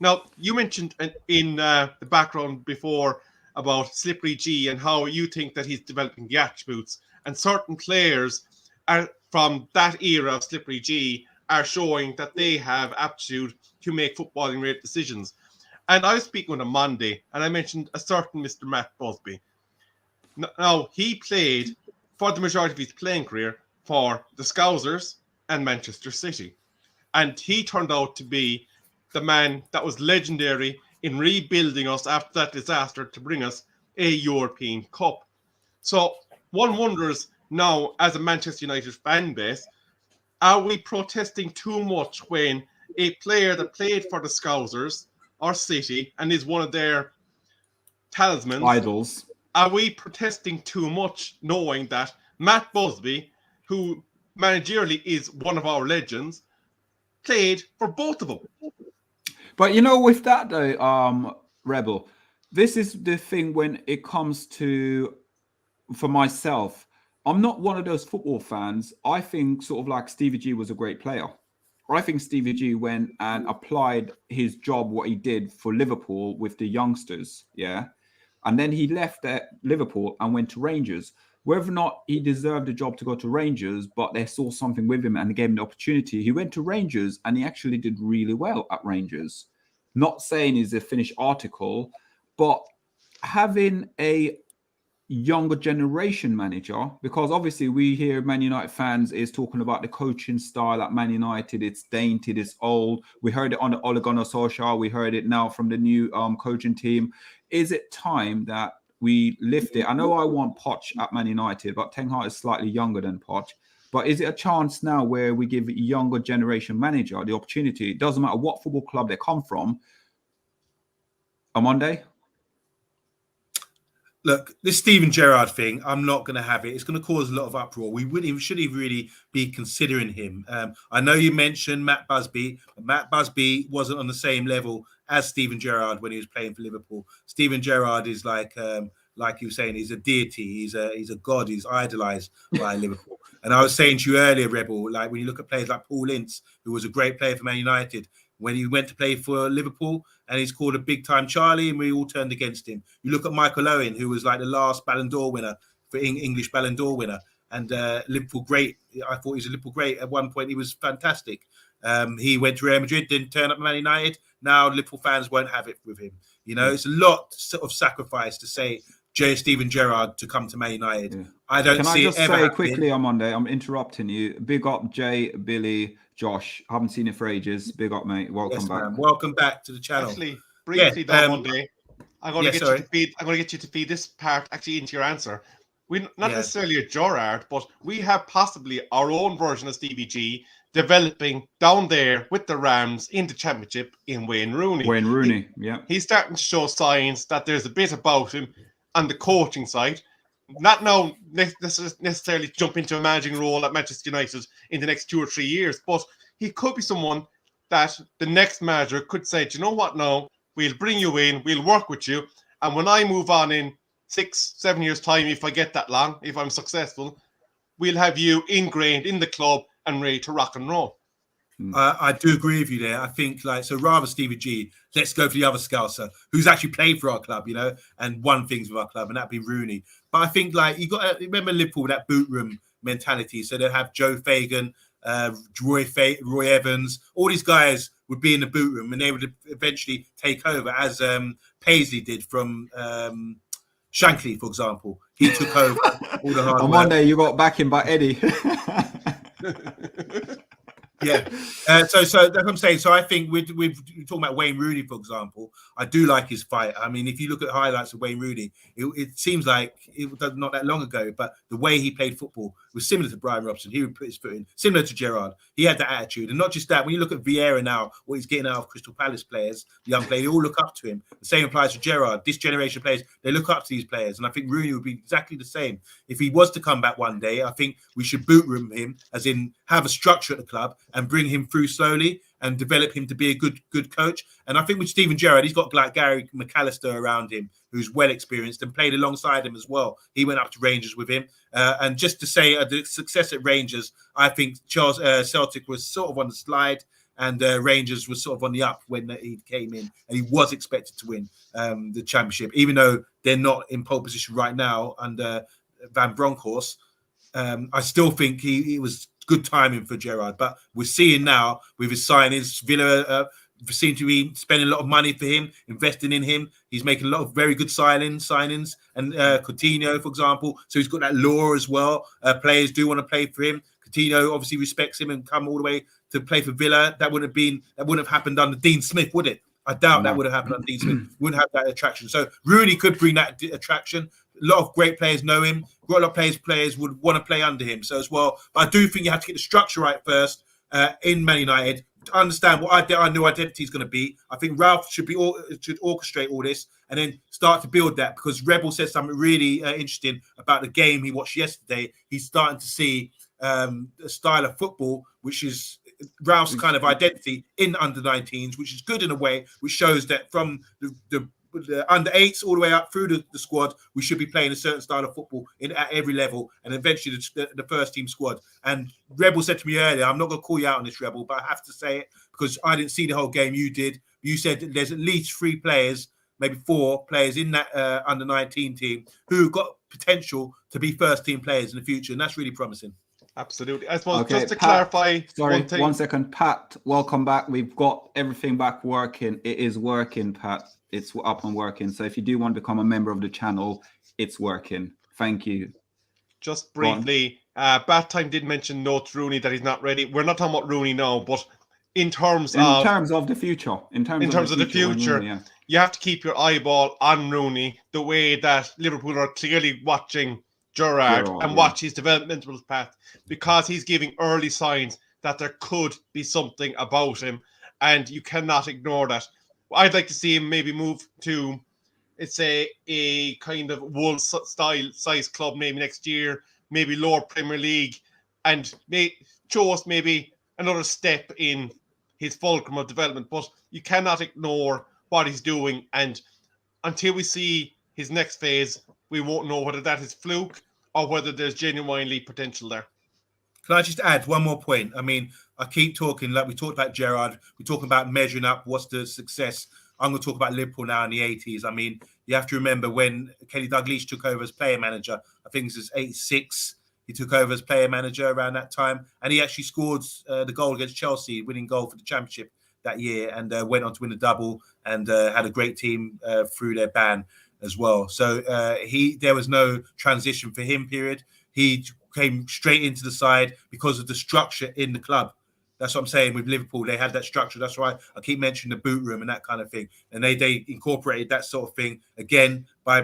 S2: Now, you mentioned in the background before about Slippery G and how you think that he's developing the attributes, and certain players are from that era of Slippery G are showing that they have aptitude to make footballing rate decisions. And I was speaking with OMONDI, and I mentioned a certain Mr. Matt Busby. Now, he played for the majority of his playing career for the Scousers and Manchester City. And he turned out to be the man that was legendary in rebuilding us after that disaster to bring us a European Cup. So one wonders, now, as a Manchester United fan base, are we protesting too much when a player that played for the Scousers or City and is one of their talismans,
S1: idols,
S2: are we protesting too much knowing that Matt Busby, who managerially is one of our legends, played for both of them?
S1: But you know, with that though, Rebel, this is the thing when it comes to, for myself, I'm not one of those football fans. I think sort of like Stevie G was a great player. I think Stevie G went and applied his job, what he did for Liverpool with the youngsters, yeah? And then he left at Liverpool and went to Rangers. Whether or not he deserved the job to go to Rangers, but they saw something with him and gave him the opportunity. He went to Rangers and he actually did really well at Rangers. Not saying he's a finished article, but having a younger generation manager, because obviously we hear Man United fans is talking about the coaching style at Man United. It's dated, it's old. We heard it on the Ole Gunnar Solskjaer. We heard it now from the new coaching team. Is it time that we lift it? I know I want Poch at Man United, but Ten Hag is slightly younger than Poch. But is it a chance now where we give a younger generation manager the opportunity? It doesn't matter what football club they come from. On Monday?
S3: Look, this Steven Gerrard thing, I'm not going to have it. It's going to cause a lot of uproar. We shouldn't even really be considering him. I know you mentioned Matt Busby, but Matt Busby wasn't on the same level as Steven Gerrard when he was playing for Liverpool. Steven Gerrard is like you were saying, he's a deity. He's a god. He's idolized by Liverpool. And I was saying to you earlier, Rebel, like when you look at players like Paul Ince, who was a great player for Man United, when he went to play for Liverpool and he's called a big-time Charlie and we all turned against him. You look at Michael Owen, who was like the last Ballon d'Or winner, for English Ballon d'Or winner, and Liverpool great. I thought he was a Liverpool great. At one point, he was fantastic. He went to Real Madrid, didn't turn up at Man United. Now Liverpool fans won't have it with him. You know, it's a lot of sacrifice to say Steven Gerrard to come to Man United. Yeah. I don't see it ever happening. Can I just say quickly
S1: on Monday, I'm interrupting you. Big up Jay, Billy, Josh. Haven't seen you for ages. Big up, mate. Welcome back.
S3: Man. Welcome back to the channel.
S2: Actually, briefly, Monday, I'm going to get you to feed. I'm going to get you to feed this part actually into your answer. We not necessarily a Gerrard, but we have possibly our own version of Stevie G developing down there with the Rams in the Championship in Wayne Rooney. He's starting to show signs that there's a bit about him on the coaching side. Not now necessarily jump into a managing role at Manchester United in the next 2 or 3 years, but he could be someone that the next manager could say, do you know what now? We'll bring you in, we'll work with you, and when I move on in 6-7 years' time, if I get that long, if I'm successful, we'll have you ingrained in the club and ready to rock and roll.
S3: I do agree with you there. I think rather Stevie G, let's go for the other Scouser who's actually played for our club, you know, and won things with our club, and that'd be Rooney. But I think you got to remember Liverpool, that boot room mentality. So they have Joe Fagan, Roy Evans, all these guys would be in the boot room and they would eventually take over, as Paisley did from Shankly, for example. He took over all the hard work.
S1: On Monday, you got backing by Eddie.
S3: Yeah. So that's what I'm saying. So I think we're talking about Wayne Rooney, for example. I do like his fight. I mean, if you look at highlights of Wayne Rooney, it seems like it was not that long ago, but the way he played football was similar to Brian Robson. He would put his foot in, similar to Gerrard. He had that attitude. And not just that, when you look at Vieira now, what he's getting out of Crystal Palace players, the young players, they all look up to him. The same applies to Gerrard. This generation of players, they look up to these players. And I think Rooney would be exactly the same. If he was to come back one day, I think we should boot room him, as in have a structure at the club and bring him through slowly and develop him to be a good coach. And I think with Steven Gerrard, he's got like Gary McAllister around him, who's well experienced and played alongside him as well. He went up to Rangers with him. And just to say, the success at Rangers, I think Celtic was sort of on the slide, and Rangers was sort of on the up when he came in, and he was expected to win the Championship, even though they're not in pole position right now under Van Bronckhorst. I still think he was good timing for Gerrard, but we're seeing now with his signings, Villa seem to be spending a lot of money for him, investing in him. He's making a lot of very good signings, and Coutinho, for example. So he's got that lure as well. Players do want to play for him. Coutinho obviously respects him and come all the way to play for Villa. That wouldn't have happened under Dean Smith, would it? I doubt that would have happened under Dean Smith. Wouldn't have that attraction. So Rooney could bring that attraction. A lot of great players know him. A lot of players would want to play under him. So as well, but I do think you have to get the structure right first in Man United to understand what our new identity is going to be. I think Ralph should orchestrate all this and then start to build that, because Rebel said something really interesting about the game he watched yesterday. He's starting to see a style of football which is Ralph's kind of identity in under 19s, which is good in a way, which shows that from the under 8s all the way up through the squad, we should be playing a certain style of football at every level, and eventually the first team squad. And Rebel said to me earlier, I'm not going to call you out on this, Rebel, but I have to say it because I didn't see the whole game. You did. You said that there's at least 3 players, maybe 4 players in that under 19 team who've got potential to be first team players in the future, and that's really promising.
S2: Absolutely. I suppose just to clarify one thing.
S1: 1 second. Pat, welcome back. We've got everything back working. It is working, Pat. It's up and working. So if you do want to become a member of the channel, it's working. Thank you.
S2: Just briefly, Bat Time did mention Notes Rooney that he's not ready. We're not talking about Rooney now, but in terms of
S1: the future, in terms of the future, Rooney, yeah.
S2: You have to keep your eyeball on Rooney the way that Liverpool are clearly watching Gerrard and watch his developmental path, because he's giving early signs that there could be something about him, and you cannot ignore that. I'd like to see him maybe move to it's a kind of Wolves style size club maybe next year, maybe lower Premier League, and show us maybe another step in his fulcrum of development. But you cannot ignore what he's doing, and until we see his next phase, we won't know whether that is fluke or whether there's genuinely potential there.
S3: Can I just add one more point? I mean, I keep talking, like we talked about Gerrard, we're talking about measuring up what's the success. I'm going to talk about Liverpool now in the 80s. I mean, you have to remember when Kenny Dalglish took over as player manager, I think this is 86. He took over as player manager around that time, and he actually scored the goal against Chelsea, winning goal for the championship that year, and went on to win a double and had a great team through their ban as well. So there was no transition for him period. He came straight into the side because of the structure in the club. That's what I'm saying with Liverpool. They had that structure. That's why I keep mentioning the boot room and that kind of thing. And they incorporated that sort of thing again by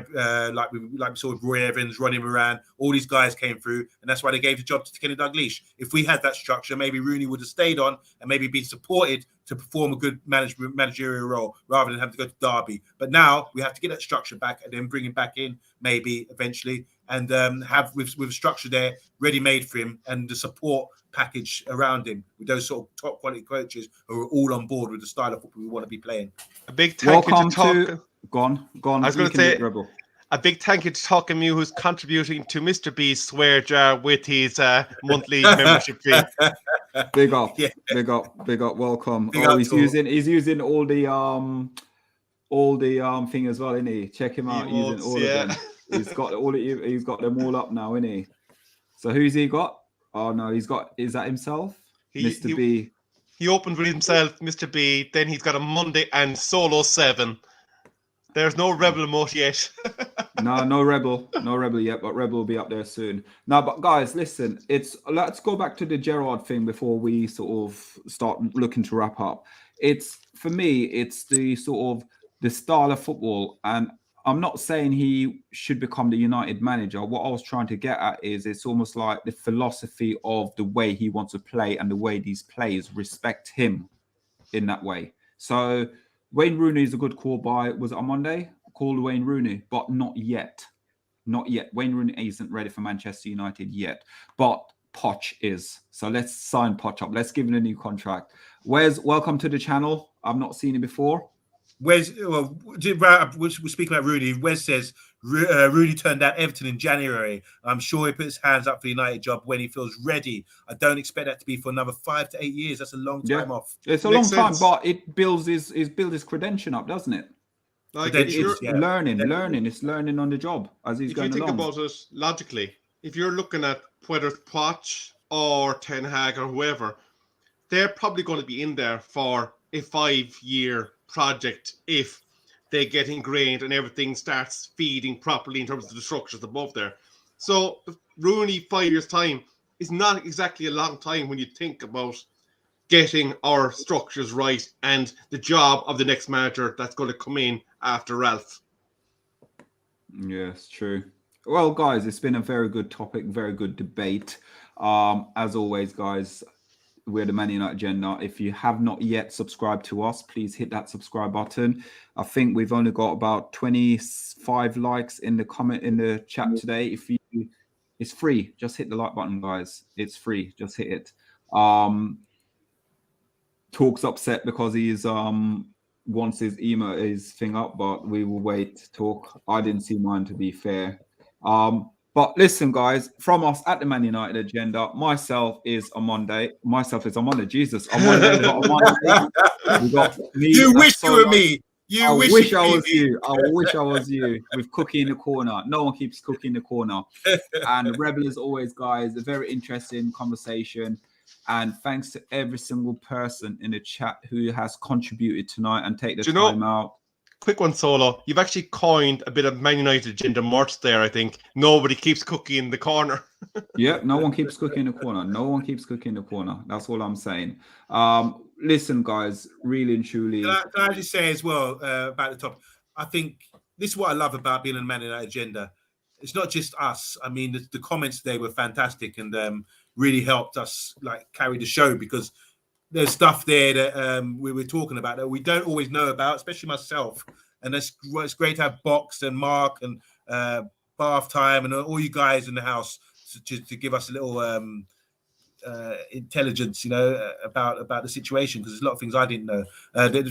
S3: like we saw with Roy Evans running around. All these guys came through, and that's why they gave the job to Kenny Dalglish. If we had that structure, maybe Rooney would have stayed on and maybe been supported to perform a good managerial role rather than having to go to Derby. But now we have to get that structure back and then bring him back in maybe eventually and have with a structure there ready-made for him and the support package around him with those sort of top quality coaches who are all on board with the style of football we want to be playing.
S2: A big thank you to
S1: Gone.
S2: I was going to say a big thank you to TALKMU, who's contributing to Mr. B's swear jar with his monthly membership fee.
S1: Big up, big up. Welcome. He's using all the thing as well, isn't he? Check him out. Using all of them. He's got them all up now, isn't he? So who's he got? Oh no, is that himself? Mr. B.
S2: He opened with himself, Mr. B. Then he's got a Monday and Solo 7. There's no Rebel emote yet.
S1: no Rebel yet, but Rebel will be up there soon. No, but guys, listen, let's go back to the Gerrard thing before we sort of start looking to wrap up. For me, it's the sort of the style of football, and I'm not saying he should become the United manager. What I was trying to get at is it's almost like the philosophy of the way he wants to play and the way these players respect him in that way. So Wayne Rooney is a good call by, was it on Monday? Call Wayne Rooney, but not yet. Not yet. Wayne Rooney isn't ready for Manchester United yet, but Poch is. So let's sign Poch up. Let's give him a new contract. Wes, welcome to the channel. I've not seen him before.
S3: We're speaking about Rooney. Wes says Rooney turned down Everton in January. I'm sure he put his hands up for the United job when he feels ready. I don't expect that to be for another 5 to 8 years. That's a long time off.
S1: It's a long time, but it builds his credential up, doesn't it?
S2: Like
S1: it's learning. It's learning on the job as he's going along.
S2: If you think about it logically, if you're looking at whether it's Poch or Ten Hag or whoever, they're probably going to be in there for a 5-year project if they get ingrained and everything starts feeding properly in terms of the structures above there. So Rooney 5 years time is not exactly a long time when you think about getting our structures right and the job of the next manager that's going to come in after Ralph.
S1: Yes, true. Well, guys, it's been a very good topic, very good debate. As always, guys, we're the Man United Agenda. If you have not yet subscribed to us, please hit that subscribe button. I think we've only got about 25 likes in the chat today. It's free. Just hit the like button, guys. It's free. Just hit it. Talk's upset because he's wants his thing up, but we will wait. Talk. I didn't see mine, to be fair. But listen, guys, from us at the Man United Agenda, myself is OMONDI. Jesus, OMONDI. We got me.
S3: You wish you were me.
S1: I wish I was you. I wish I was you. With Cookie in the corner. No one keeps Cookie in the corner. And Rebel, as always, guys, a very interesting conversation. And thanks to every single person in the chat who has contributed tonight and take the time out.
S2: Quick one, Solo. You've actually coined a bit of Man United Agenda merch there, I think. Nobody keeps Cookie in the corner.
S1: Yeah, no one keeps Cookie in the corner. No one keeps Cookie in the corner. That's all I'm saying. Listen, guys, really and truly.
S3: Can I just say as well about the topic? I think this is what I love about being in the Man United Agenda. It's not just us. I mean, the comments today were fantastic and really helped us carry the show because there's stuff there that we were talking about that we don't always know about, especially myself. and it's great to have Box and Mark and Bath Time and all you guys in the house to give us a little intelligence, about the situation, because there's a lot of things I didn't know.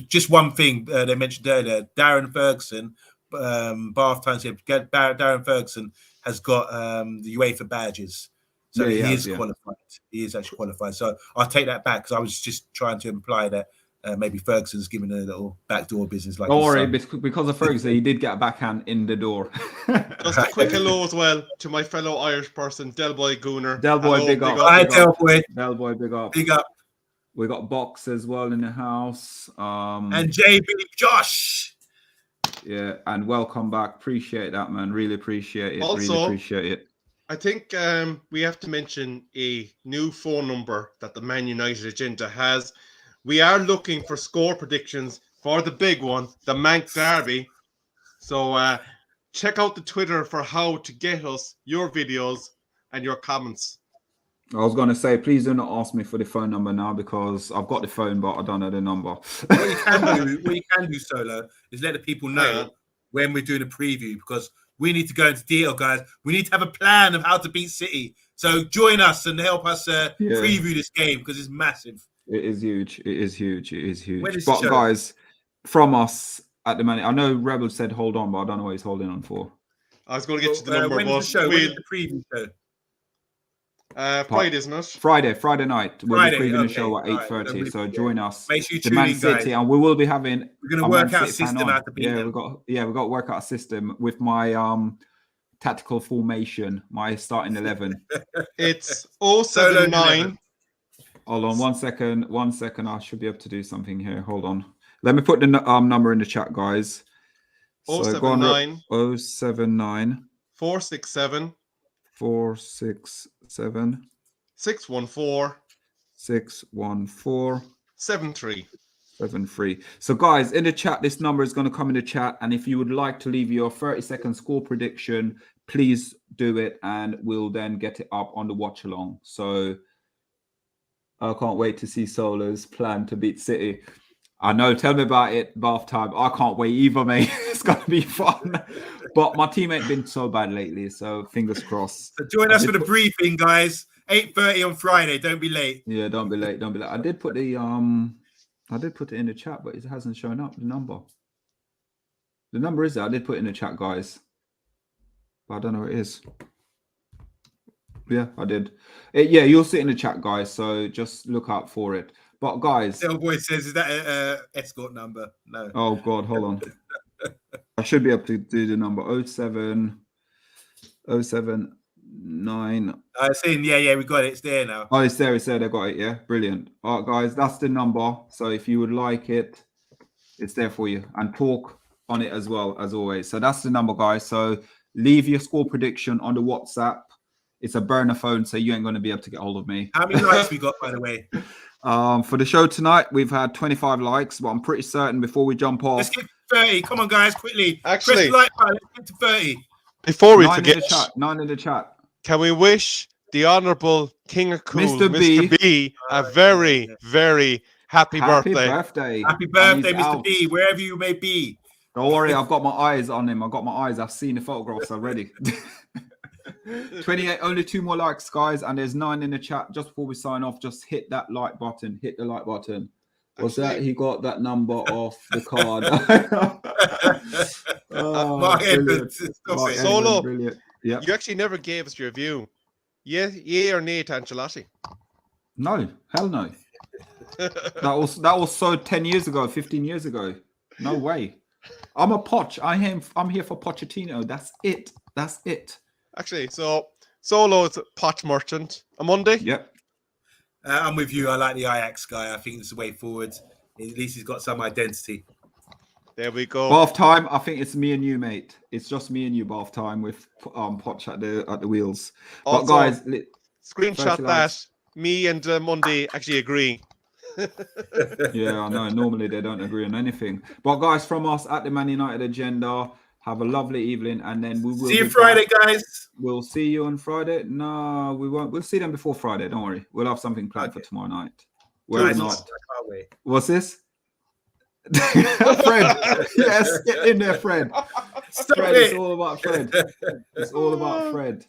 S3: Just one thing they mentioned earlier: Darren Ferguson, Bath Time said Darren Ferguson has got the UEFA badges, so he is qualified. He is actually qualified. So I'll take that back, because I was just trying to imply that maybe Ferguson's giving a little backdoor business. Like,
S1: don't worry, because of Ferguson, he did get a backhand in the door.
S2: Just a quick hello as well to my fellow Irish person, Delboy Gooner.
S1: Delboy, big up.
S3: Hi, Delboy.
S1: Delboy, big up.
S3: Big up.
S1: We got Box as well in the house.
S3: And JB Josh.
S1: Yeah, and welcome back. Appreciate that, man. Really appreciate it.
S2: Also,
S1: really appreciate it.
S2: I think we have to mention a new phone number that the Man United agenda has. We are looking for score predictions for the big one, the Manx Derby. So check out the Twitter for how to get us your videos and your comments.
S1: I was going to say, please do not ask me for the phone number now, because I've got the phone, but I don't know the number.
S3: What you can do, Solo, is let the people know when we're doing a preview, because we need to go into detail, guys. We need to have a plan of how to beat City. So join us and help us preview this game, because it's massive.
S1: It is huge. It is huge. It is huge.
S3: But
S1: guys, from us at the minute, I know Rebel said hold on, but I don't know what he's holding on for.
S2: I was going to get to the number.
S3: When is the show? When is the preview show?
S2: Friday, isn't it?
S1: Friday night. We'll be previewing the show at 8:30. So join us.
S3: Make sure you
S1: the
S3: tune
S1: Man
S3: in,
S1: City,
S3: guys.
S1: And we will be having.
S3: We're going to work out a system how to beat them.
S1: we've got to work out a system with my tactical formation, my starting 11.
S2: It's 079.
S1: Hold on 1 second. 1 second. I should be able to do something here. Hold on. Let me put the number in the chat, guys.
S2: 079
S1: 079
S2: 467
S1: 467
S2: 614
S1: 614
S2: 73.
S1: So guys, in the chat, this number is going to come in the chat, and if you would like to leave your 30-second score prediction, please do it, and we'll then get it up on the watch along. So I can't wait to see Solo's plan to beat City. I know, tell me about it, Bath Time. I can't wait either, mate. It's going to be fun. But my team ain't been so bad lately, so fingers crossed.
S3: So join us for the briefing, guys. 8:30 on Friday. Don't be late.
S1: Yeah, don't be late. Don't be late. I did put it in the chat, but it hasn't shown up, the number. The number is there. I did put it in the chat, guys. But I don't know what it is. Yeah, I did. Yeah, you'll see it in the chat, guys. So just look out for it. But guys,
S3: Little boy says, "Is that an escort number?" No.
S1: Oh God, hold on. I should be able to do the number 079.
S3: I've seen. Yeah, we got it. It's there now.
S1: Oh, it's there. It's there. They got it. Yeah, brilliant. All right, guys, that's the number. So if you would like it, it's there for you, and talk on it as well as always. So that's the number, guys. So leave your score prediction on the WhatsApp. It's a burner phone, so you ain't going to be able to get hold of me.
S3: How many likes we got, by the way?
S1: For the show tonight, we've had 25 likes, but I'm pretty certain before we jump off.
S3: Let's get 30. Come on, guys, quickly.
S2: Actually,
S3: press the like button. Let's get to 30.
S2: Before we
S1: 9
S2: forget,
S1: in the chat. 9 in the chat.
S2: Can we wish the Honourable King of Cool,
S1: Mr.
S2: B, a very, very happy birthday.
S3: Happy birthday, Mr. B, wherever you may be.
S1: Don't worry, I've got my eyes on him. I've got my eyes. I've seen the photographs already. 28, only 2 more likes, guys, and there's 9 in the chat. Just before we sign off, just hit that like button. Hit the like button. What's that? He got that number off the card.
S3: Mark Edmonds.
S2: Solo,
S1: brilliant. Yeah.
S2: You actually never gave us your view. Yay or nay to Ancelotti?
S1: No, hell no. that was so 10 years ago, 15 years ago. No way. I'm a Poch. I'm here for Pochettino. That's it. That's it.
S2: Actually, so Solo is a Poch merchant. OMONDI?
S1: Yep.
S3: I'm with you. I like the Ajax guy. I think it's the way forward. At least he's got some identity.
S2: There we go.
S1: Bath time. I think it's me and you, mate. It's just me and you, Bath time with Poch at the wheels.
S2: Also,
S1: but guys,
S2: screenshot that. Me and OMONDI actually agree.
S1: Yeah, I know. Normally they don't agree on anything. But guys, from us at the Man United Agenda, have a lovely evening, and then we will
S3: see you Friday, guys.
S1: We'll see you on Friday. No, we won't. We'll see them before Friday. Don't worry. We'll have something planned for tomorrow night. We're not.
S3: I can't wait.
S1: What's this? Fred, yes, get in there, Fred. Fred, it's all about Fred. It's all about Fred.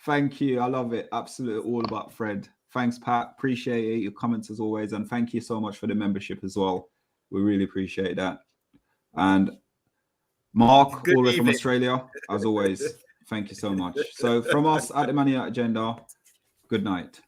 S1: Thank you. I love it. Absolutely all about Fred. Thanks, Pat. Appreciate it. Your comments as always. And thank you so much for the membership as well. We really appreciate that. And Mark, all the way from Australia, as always. Thank you so much. So from us at the Money Out Agenda, good night.